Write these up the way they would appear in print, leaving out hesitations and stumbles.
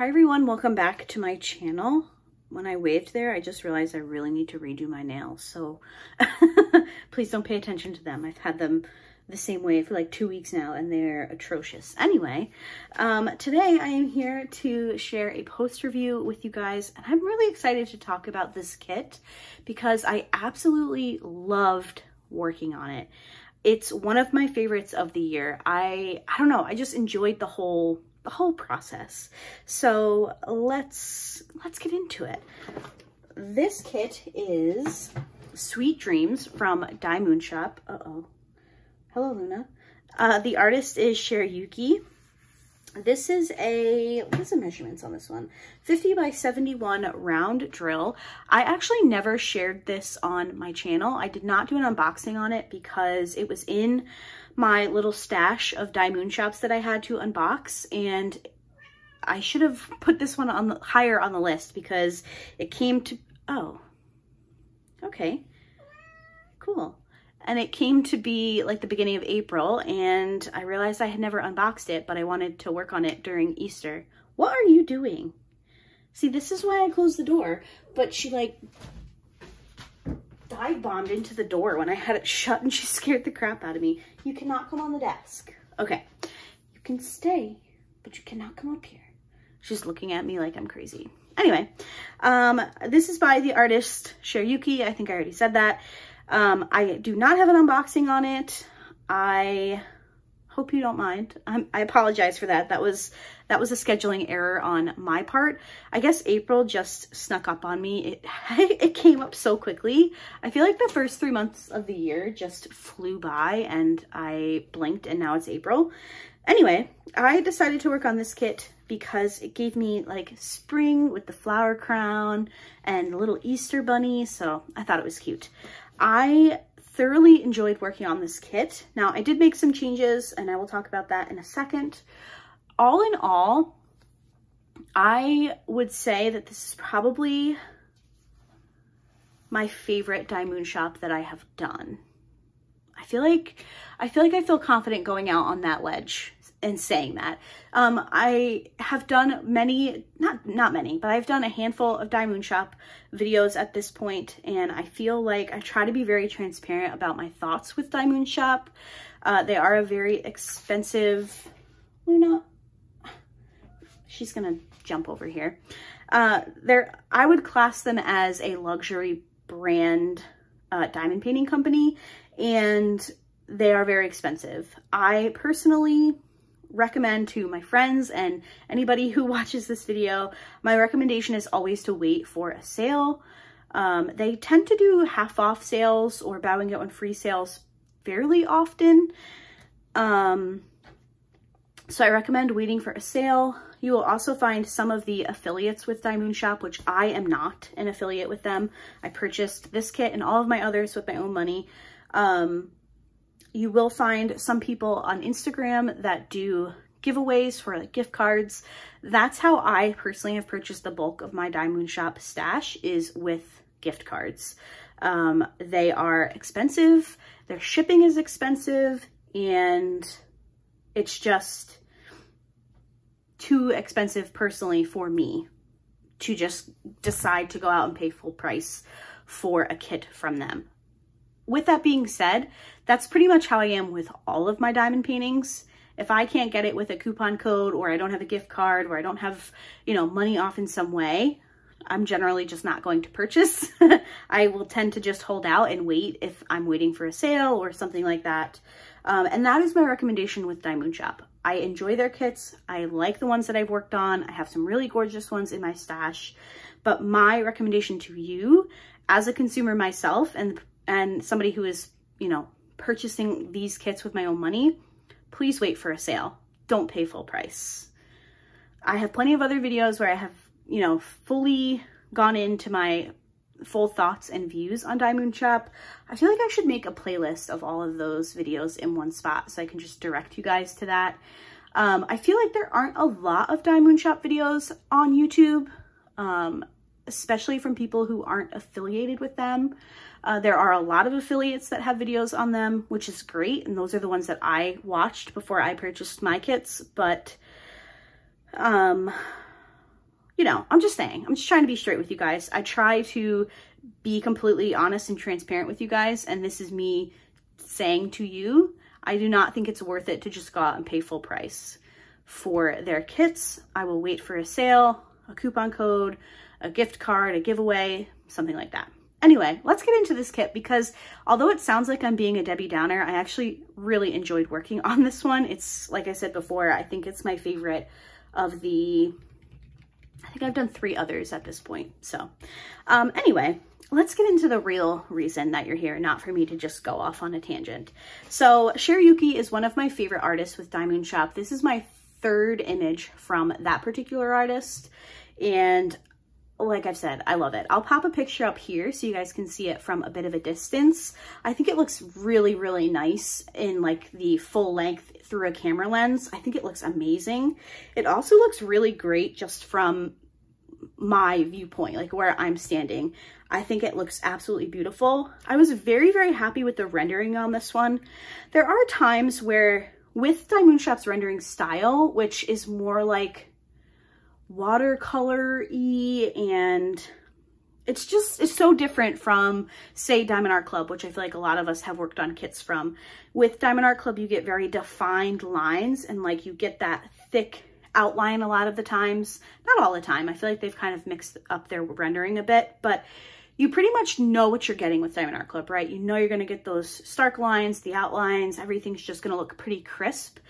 Hi everyone, welcome back to my channel. When I waved there, I just realized I really need to redo my nails, so please don't pay attention to them. I've had them the same way for like 2 weeks now and they're atrocious. Anyway, today I am here to share a post review with you guys, and I'm really excited to talk about this kit because I absolutely loved working on it. It's one of my favorites of the year. I don't know, I just enjoyed the whole process. So let's get into it. This kit is Sweet Dreams from Moonshop. Hello, Luna. The artist is Yuki. This is what is the measurements on this one? 50 by 71 round drill. I actually never shared this on my channel. I did not do an unboxing on it because it was in my little stash of Moonshops that I had to unbox, and I should have put this one on higher on the list because it came to, oh, okay, cool. And it came to be like the beginning of April, and I realized I had never unboxed it, but I wanted to work on it during Easter. What are you doing? See, this is why I closed the door, but she like dive bombed into the door when I had it shut and she scared the crap out of me. You cannot come on the desk. Okay, you can stay, but you cannot come up here. She's looking at me like I'm crazy. Anyway, this is by the artist Yuki. I think I already said that. I do not have an unboxing on it. I hope you don't mind. I apologize for that. That was a scheduling error on my part. I guess April just snuck up on me. It came up so quickly. I feel like the first 3 months of the year just flew by and I blinked and now it's April. Anyway, I decided to work on this kit because it gave me like spring with the flower crown and the little Easter bunny, so I thought it was cute. I thoroughly enjoyed working on this kit. Now, I did make some changes and I will talk about that in a second. All in all, I would say that this is probably my favorite Moonshop that I have done. I feel like I feel confident going out on that ledge and saying that. I have done many, not many, but I've done a handful of Moonshop videos at this point, and I feel like I try to be very transparent about my thoughts with Moonshop. They are a very expensive, Luna, she's gonna jump over here. I would class them as a luxury brand diamond painting company, and they are very expensive. I personally recommend to my friends and anybody who watches this video, my recommendation is always to wait for a sale. They tend to do half off sales or buy one get one free sales fairly often. So I recommend waiting for a sale. You will also find some of the affiliates with Moonshop, which I am not an affiliate with them. I purchased this kit and all of my others with my own money. You will find some people on Instagram that do giveaways for like gift cards. That's how I personally have purchased the bulk of my Moonshop stash, is with gift cards. They are expensive, their shipping is expensive, and it's just too expensive personally for me to just decide to go out and pay full price for a kit from them. With that being said, that's pretty much how I am with all of my diamond paintings. If I can't get it with a coupon code, or I don't have a gift card, or I don't have, you know, money off in some way, I'm generally just not going to purchase. I will tend to just hold out and wait if I'm waiting for a sale or something like that. And that is my recommendation with Moonshop. I enjoy their kits. I like the ones that I've worked on. I have some really gorgeous ones in my stash. But my recommendation to you as a consumer myself and somebody who is, you know, purchasing these kits with my own money, please wait for a sale. Don't pay full price. I have plenty of other videos where I have, you know, fully gone into my full thoughts and views on Moonshop. I feel like I should make a playlist of all of those videos in one spot so I can just direct you guys to that. I feel like there aren't a lot of Moonshop videos on YouTube, especially from people who aren't affiliated with them. There are a lot of affiliates that have videos on them, which is great, and those are the ones that I watched before I purchased my kits, but you know, I'm just saying, I'm just trying to be straight with you guys. I try to be completely honest and transparent with you guys. And this is me saying to you, I do not think it's worth it to just go out and pay full price for their kits. I will wait for a sale, a coupon code, a gift card, a giveaway, something like that. Anyway, let's get into this kit because although it sounds like I'm being a Debbie Downer, I actually really enjoyed working on this one. It's, like I said before, I think it's my favorite of the, I think I've done 3 others at this point. So anyway, let's get into the real reason that you're here, not for me to just go off on a tangent. So Shariyuki is one of my favorite artists with Moonshop. This is my 3rd image from that particular artist. And like I've said, I love it. I'll pop a picture up here so you guys can see it from a bit of a distance. I think it looks really, really nice in like the full length through a camera lens. I think it looks amazing. It also looks really great just from my viewpoint, like where I'm standing. I think it looks absolutely beautiful. I was very, very happy with the rendering on this one. There are times where with Moonshop's rendering style, which is more like watercolor-y, and it's so different from, say, diamondartclub, which I feel like a lot of us have worked on kits from. With diamondartclub, you get very defined lines and like you get that thick outline a lot of the times. Not all the time. I feel like they've kind of mixed up their rendering a bit, but you pretty much know what you're getting with diamondartclub, right? You know you're going to get those stark lines, the outlines, everything's just going to look pretty crisp.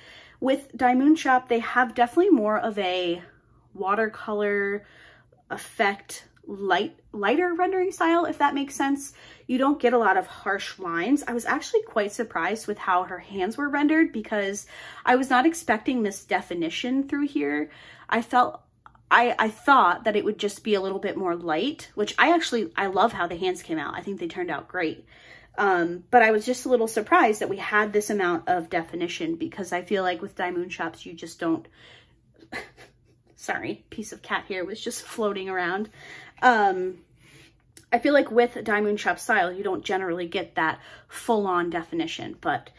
With Moonshop, they have definitely more of a watercolor effect, lighter rendering style, if that makes sense. You don't get a lot of harsh lines. I was actually quite surprised with how her hands were rendered because I was not expecting this definition through here. I thought that it would just be a little bit more light, which I love how the hands came out. I think they turned out great. But I was just a little surprised that we had this amount of definition because I feel like with Moonshops, you just don't, sorry, piece of cat hair was just floating around. I feel like with Moonshop style, you don't generally get that full-on definition, but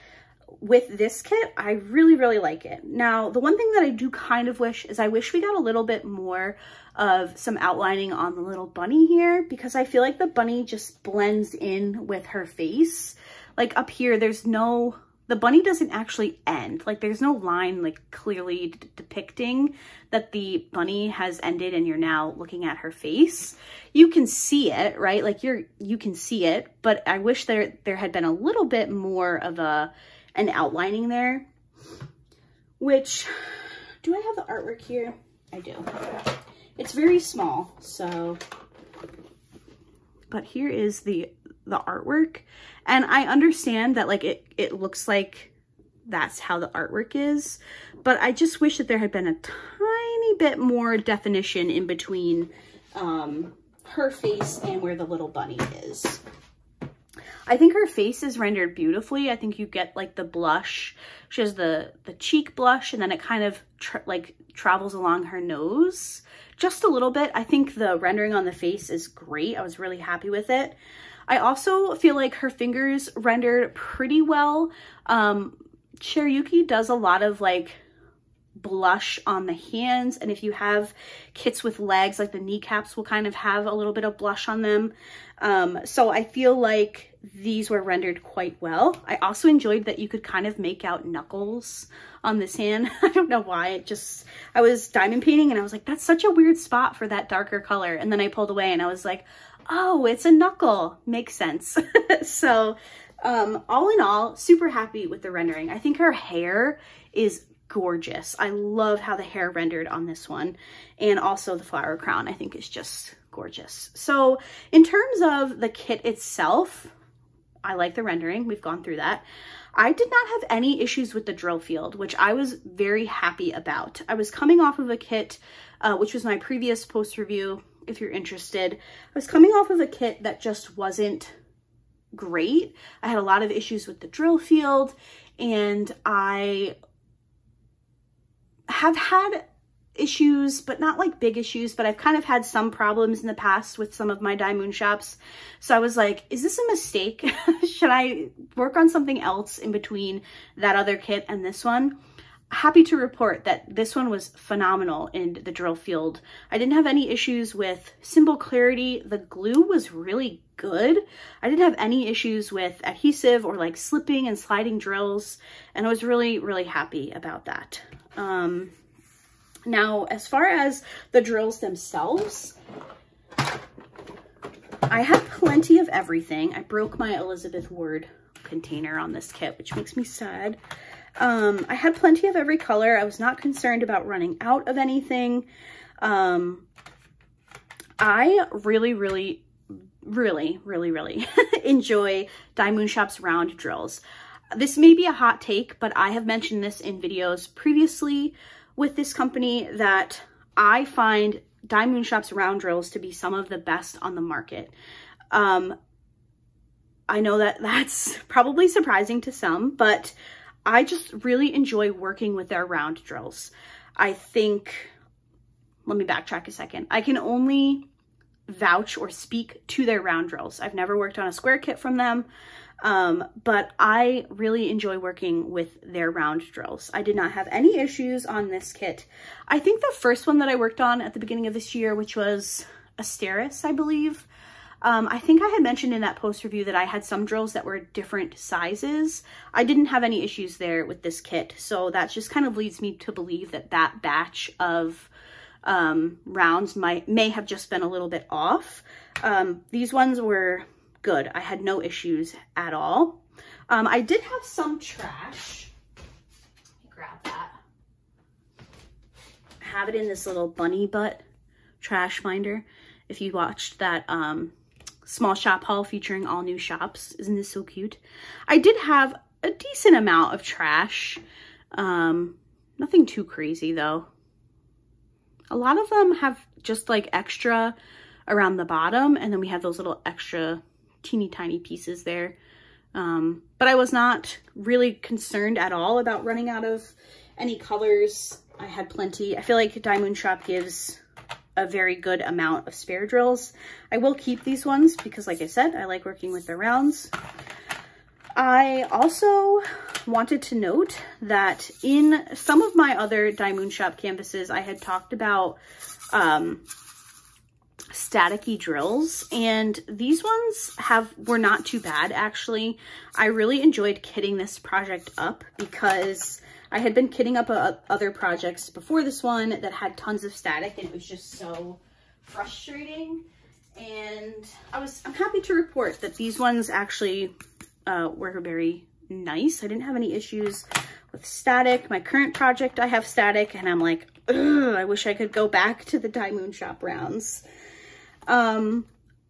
with this kit, I really, really like it. Now, the one thing that I do kind of wish is I wish we got a little bit more of some outlining on the little bunny here because I feel like the bunny just blends in with her face. Like up here, the bunny doesn't actually end. Like there's no line like clearly depicting that the bunny has ended and you're now looking at her face. You can see it, right? Like you can see it, but I wish there had been a little bit more of an outlining there. Which, do I have the artwork here? I do. It's very small, so, but here is the artwork. And I understand that like it looks like that's how the artwork is, but I just wish that there had been a tiny bit more definition in between her face and where the little bunny is. I think her face is rendered beautifully. I think you get like the blush. She has the cheek blush and then it kind of travels along her nose just a little bit. I think the rendering on the face is great. I was really happy with it. I also feel like her fingers rendered pretty well. Shariyuki does a lot of like blush on the hands, and if you have kits with legs, like the kneecaps will kind of have a little bit of blush on them. So I feel like these were rendered quite well. I also enjoyed that you could kind of make out knuckles on this hand. I don't know why, I was diamond painting and I was like, that's such a weird spot for that darker color. And then I pulled away and I was like, oh, it's a knuckle. Makes sense. So all in all, super happy with the rendering. I think her hair is gorgeous. I love how the hair rendered on this one. And also the flower crown, I think is just gorgeous. So in terms of the kit itself, I like the rendering. We've gone through that. I did not have any issues with the drill field, which I was very happy about. I was coming off of a kit, which was my previous post review, if you're interested. I was coming off of a kit that just wasn't great. I had a lot of issues with the drill field, and I have had issues, but not like big issues, but I've kind of had some problems in the past with some of my Moonshops. So I was like, is this a mistake? Should I work on something else in between that other kit and this one? happy to report that this one was phenomenal in the drill field. I didn't have any issues with symbol clarity. The glue was really good. I didn't have any issues with adhesive or like slipping and sliding drills, and I was really, really happy about that. Now, as far as the drills themselves, I had plenty of everything. I broke my Elizabeth Ward container on this kit, which makes me sad. I had plenty of every color. I was not concerned about running out of anything. I really, really, really, really, really enjoy Moonshop's round drills. This may be a hot take, but I have mentioned this in videos previously with this company that I find Moonshop's round drills to be some of the best on the market. I know that that's probably surprising to some, but I just really enjoy working with their round drills. I think, let me backtrack a second. I can only vouch or speak to their round drills. I've never worked on a square kit from them, but I really enjoy working with their round drills. I did not have any issues on this kit. I think the first one that I worked on at the beginning of this year, which was Asteris, I believe, I think I had mentioned in that post review that I had some drills that were different sizes. I didn't have any issues there with this kit, so that just kind of leads me to believe that that batch of rounds may have just been a little bit off. These ones were good. I had no issues at all. I did have some trash. Let me grab that. I have it in this little bunny butt trash finder. If you watched that small shop haul featuring all new shops. Isn't this so cute? I did have a decent amount of trash. Nothing too crazy though. A lot of them have just like extra around the bottom, and then we have those little extra teeny tiny pieces there. But I was not really concerned at all about running out of any colors. I had plenty. I feel like Moonshop gives a very good amount of spare drills. I will keep these ones because, like I said, I like working with the rounds. I also wanted to note that in some of my other Moonshop canvases, I had talked about staticky drills, and these ones were not too bad actually. I really enjoyed kitting this project up because I had been kitting up other projects before this one that had tons of static, and it was just so frustrating. And I'm happy to report that these ones actually were very nice. I didn't have any issues with static. My current project, I have static, and I'm like, ugh, I wish I could go back to the Moonshop rounds.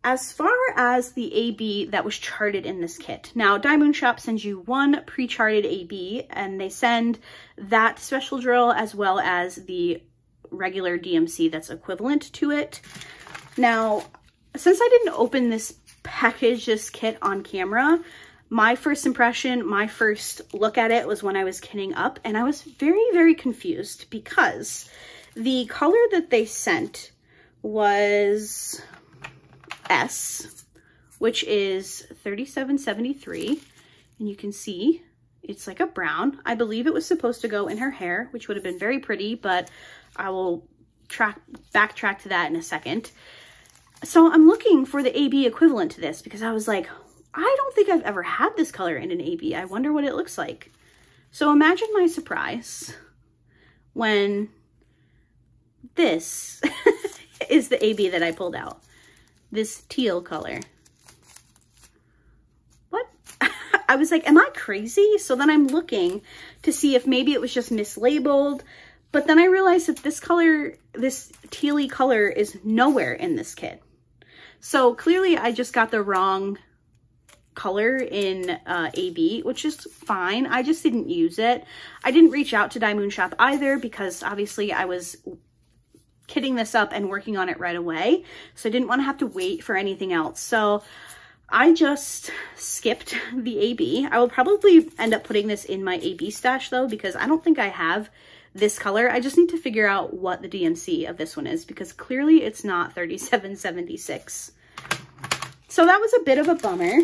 As far as the AB that was charted in this kit, now Moonshop sends you one pre-charted AB, and they send that special drill as well as the regular DMC that's equivalent to it. Now, since I didn't open this kit on camera, my first impression, my first look at it was when I was kitting up, and I was very, very confused because the color that they sent was S, which is 3773, and you can see it's like a brown. I believe it was supposed to go in her hair, which would have been very pretty, but I will backtrack to that in a second. So I'm looking for the AB equivalent to this because I was like, I don't think I've ever had this color in an AB. I wonder what it looks like. So imagine my surprise when this is the AB that I pulled out. This teal color. What? I was like, am I crazy? So then I'm looking to see if maybe it was just mislabeled, but then I realized that this color, this tealy color, is nowhere in this kit. So clearly I just got the wrong color in AB, which is fine. I just didn't use it. I didn't reach out to Moonshop either because obviously I was kitting this up and working on it right away, so I didn't want to have to wait for anything else. So I just skipped the AB. I will probably end up putting this in my AB stash though, because I don't think I have this color. I just need to figure out what the DMC of this one is, because clearly it's not 3776. So that was a bit of a bummer,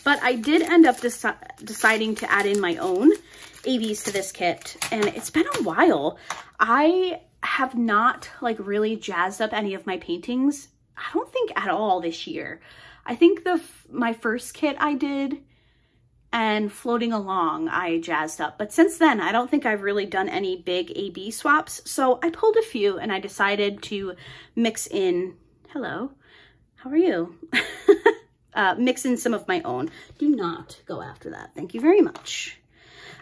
but I did end up deciding to add in my own ABs to this kit, and it's been a while. I have not like really jazzed up any of my paintings, I don't think at all this year. I think my first kit I did and Floating Along I jazzed up, but since then I don't think I've really done any big AB swaps. So I pulled a few and I decided to mix in, hello, how are you? Mix in some of my own. Do not go after that. Thank you very much.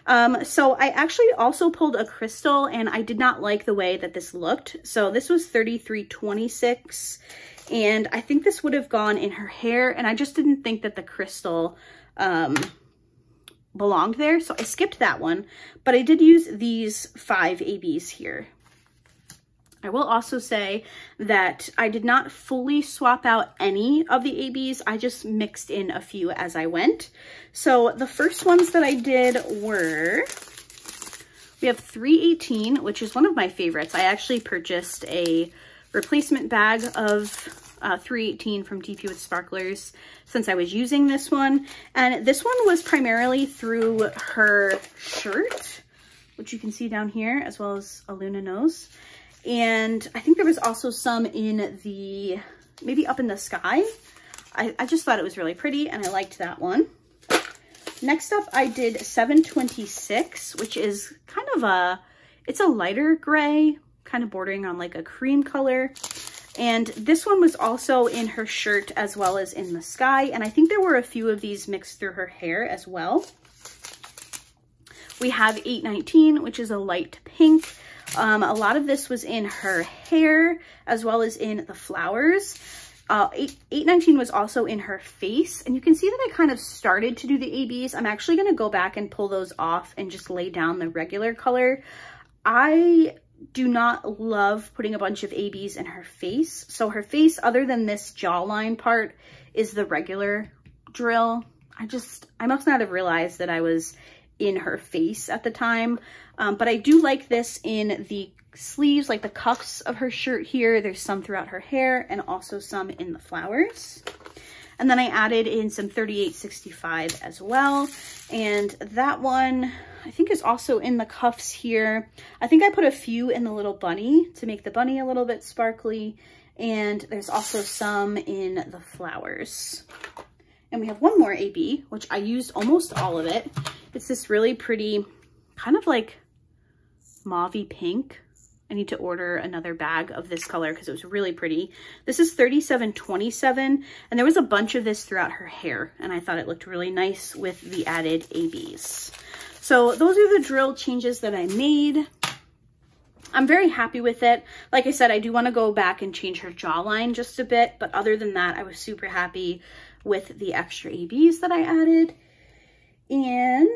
So I actually also pulled a crystal, and I did not like the way that this looked. So this was 3326, and I think this would have gone in her hair, and I just didn't think that the crystal belonged there. So I skipped that one, but I did use these 5 ABs here. I will also say that I did not fully swap out any of the ABs. I just mixed in a few as I went. So the first ones that I did were, we have 318, which is one of my favorites. I actually purchased a replacement bag of 318 from DP with Sparklers since I was using this one. And this one was primarily through her shirt, which you can see down here, as well as a Luna nose. And I think there was also some in the, maybe Up in the Sky. I just thought it was really pretty, and I liked that one. Next up, I did 726, which is kind of it's a lighter gray, kind of bordering on like a cream color. And this one was also in her shirt as well as in the sky. And I think there were a few of these mixed through her hair as well. We have 819, which is a light pink. A lot of this was in her hair as well as in the flowers. 819 was also in her face, and you can see that I kind of started to do the ABs. I'm actually going to go back and pull those off and just lay down the regular color. I do not love putting a bunch of ABs in her face. So her face, other than this jawline part, is the regular drill. I must not have realized that I was in her face at the time. But I do like this in the sleeves, like the cuffs of her shirt here. There's some throughout her hair and also some in the flowers. And then I added in some 3865 as well. And that one, I think, is also in the cuffs here. I think I put a few in the little bunny to make the bunny a little bit sparkly. And there's also some in the flowers. And we have one more AB, which I used almost all of it. It's this really pretty, kind of like mauvey pink. I need to order another bag of this color because it was really pretty. This is 3727, and there was a bunch of this throughout her hair, and I thought it looked really nice with the added ABs. So those are the drill changes that I made. I'm very happy with it. Like I said, I do want to go back and change her jawline just a bit, but other than that, I was super happy with the extra ABs that I added. And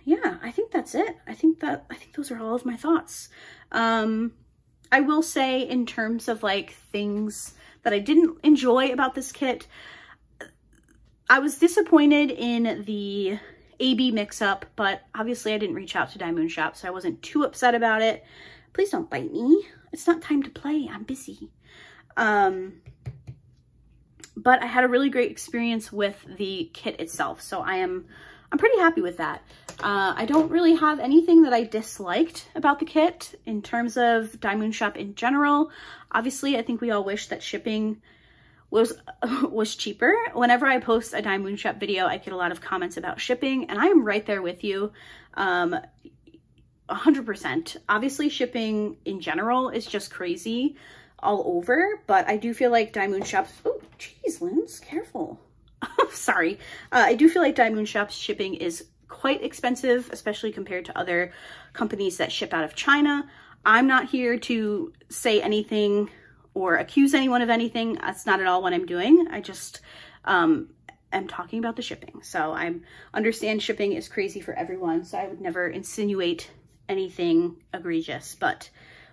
yeah, I think that's it. I think those are all of my thoughts. I will say, in terms of like things that I didn't enjoy about this kit, I was disappointed in the AB mix-up, but obviously I didn't reach out to Moonshop, so I wasn't too upset about it. Please don't bite me. It's not time to play. I'm busy. But I had a really great experience with the kit itself, so I'm pretty happy with that. I don't really have anything that I disliked about the kit in terms of Moonshop in general. Obviously, I think we all wish that shipping was cheaper. Whenever I post a Moonshop video, I get a lot of comments about shipping, and I am right there with you. 100%. Obviously, shipping in general is just crazy all over, but I do feel like Moonshop's, oh, geez, Linz, careful. Sorry. I do feel like Moonshop's shipping is quite expensive, especially compared to other companies that ship out of China. I'm not here to say anything or accuse anyone of anything. That's not at all what I'm doing. I just am talking about the shipping. So I understand shipping is crazy for everyone, so I would never insinuate anything egregious, but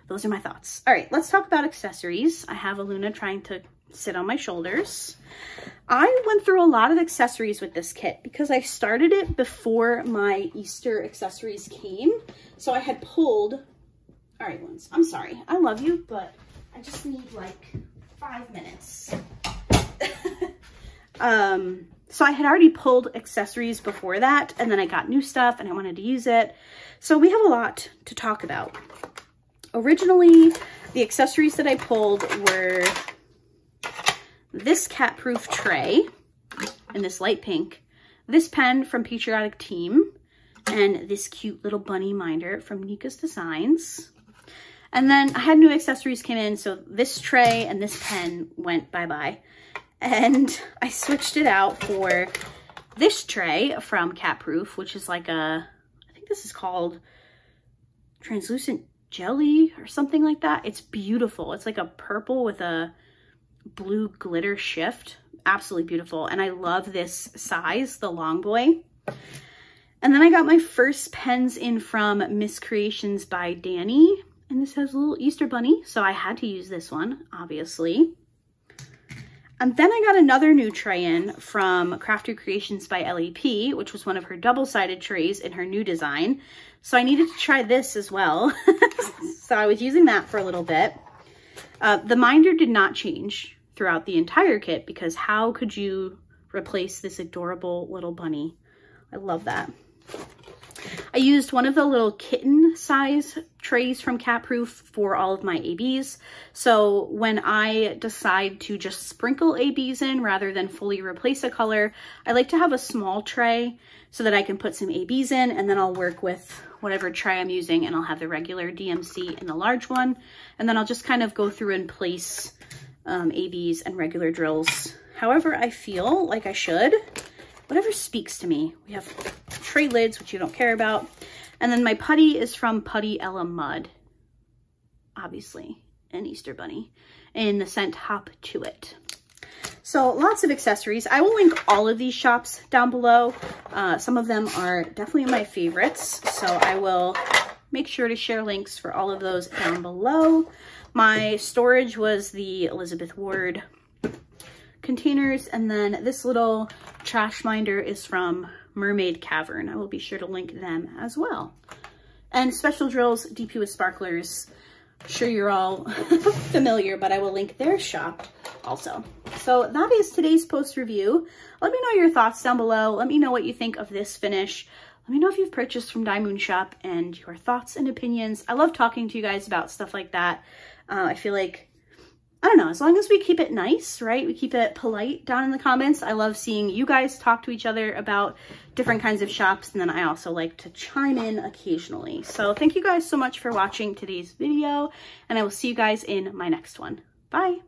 those are my thoughts. All right, let's talk about accessories. I have a Luna trying to sit on my shoulders. I went through a lot of accessories with this kit because I started it before my Easter accessories came. So I had pulled, all right, Linz, I'm sorry. I love you, but I just need like 5 minutes. So I had already pulled accessories before that, and then I got new stuff and I wanted to use it. So we have a lot to talk about. Originally, the accessories that I pulled were this cat-proof tray in this light pink, this pen from Patriotic Team, and this cute little bunny minder from Nika's Designs. And then I had new accessories came in, so this tray and this pen went bye-bye. And I switched it out for this tray from Catproof, which is like a, I think this is called translucent jelly or something like that. It's beautiful. It's like a purple with a blue glitter shift. Absolutely beautiful. And I love this size, the long boy. And then I got my first pens in from Miss Creations by Danny. And this has a little Easter bunny, so I had to use this one, obviously. And then I got another new tray in from Crafted Creations by LEP, which was one of her double-sided trays in her new design. So I needed to try this as well. So I was using that for a little bit. The minder did not change throughout the entire kit, because how could you replace this adorable little bunny? I love that. I used one of the little kitten size trays from Catproof for all of my ABs. So when I decide to just sprinkle ABs in rather than fully replace a color, I like to have a small tray so that I can put some ABs in, and then I'll work with whatever tray I'm using, and I'll have the regular DMC in the large one. And then I'll just kind of go through and place ABs and regular drills however I feel like I should. Whatever speaks to me. We have tray lids, which you don't care about. And then my putty is from Putty Ella Mud. Obviously, an Easter bunny in the scent Hop to It. So lots of accessories. I will link all of these shops down below. Some of them are definitely my favorites. So I will make sure to share links for all of those down below. My storage was the Elizabeth Ward containers, and then this little trash minder is from Mermaid Cavern. I will be sure to link them as well. And Special Drills DP with Sparklers, I'm sure you're all familiar, but I will link their shop also. So that is today's post review. Let me know your thoughts down below. Let me know what you think of this finish. Let me know if you've purchased from Moonshop and your thoughts and opinions. I love talking to you guys about stuff like that. I feel like, I don't know, as long as we keep it nice, right? We keep it polite down in the comments. I love seeing you guys talk to each other about different kinds of shops. And then I also like to chime in occasionally. So thank you guys so much for watching today's video, and I will see you guys in my next one. Bye.